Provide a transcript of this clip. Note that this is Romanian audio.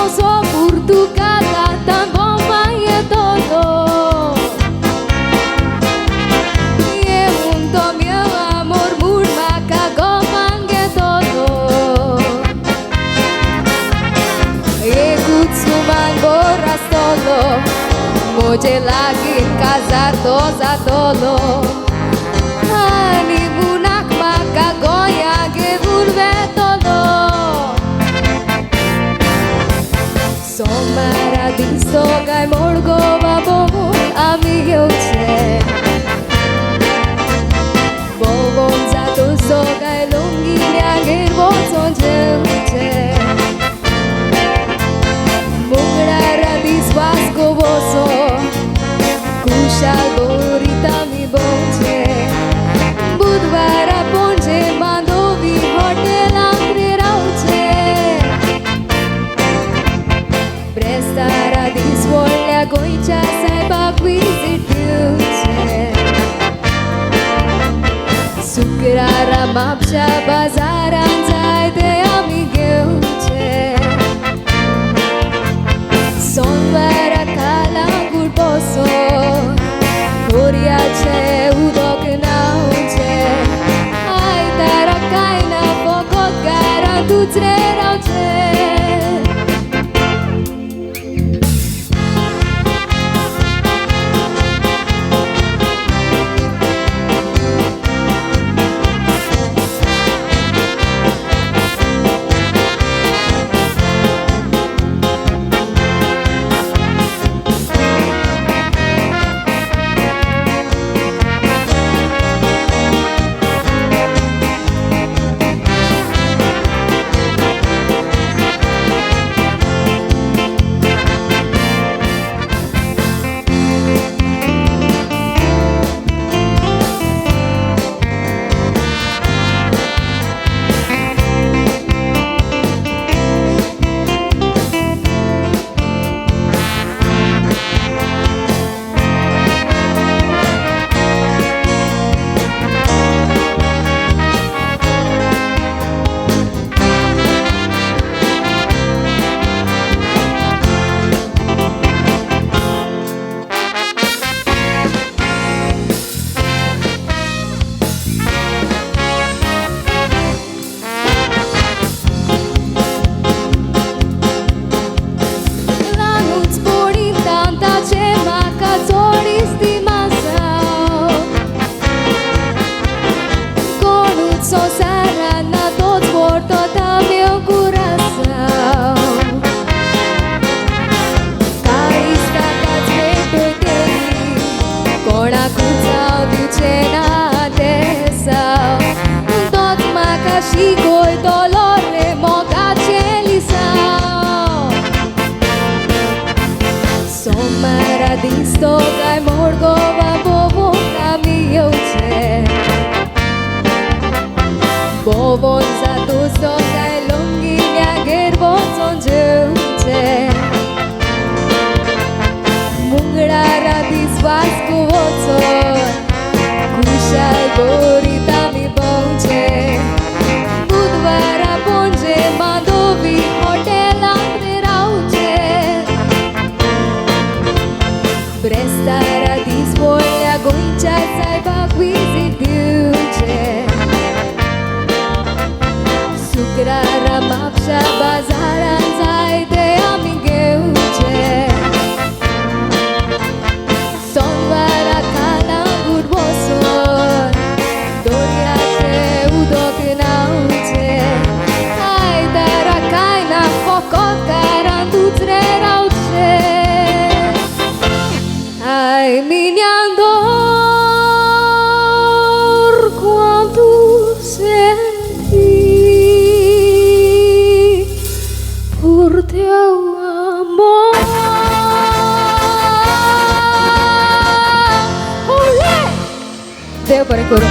famoso por tu cara tan bomba y todo. Y junto a mi amor murmaka gomange todo. Y kutsuman borras todo. Muझे lagi casar dos a todo. Ani bunak maka goya que vuelve todo. Somara disto gai morgo babo amigo che. Bobon za to so gai longi nyagir boton che. Mugrara diswas go boso. Kushal borita mi bonche. Budvara ponche mandovi hotel andre rauche. Prestara disvolea goicha saiba quizitiuche. Sukrara mapsha bazaran zaide amigeuche. Sonvara kalangur boso. Oriace udok nauce. Ai tara kaina pokot garan tutre rauce. Disto gai morgo babo amigo che. Bobon za tu so gai longi nyagir boton che. Mungrara diswas ko boton. Kushal borita mi bonche. Budvara ponche mandovi hotel andre rauche. Prestara disvolea goicha saiba quizitiuche. Sukrara mapsha bazaran zaide amigeuche. Sonvara kalangur boson. Doriace udok nauche. Ai tara kaina fokot garan tutre rauche. Ai minha dor quando senti por teu amor. Olé! Deu para coro.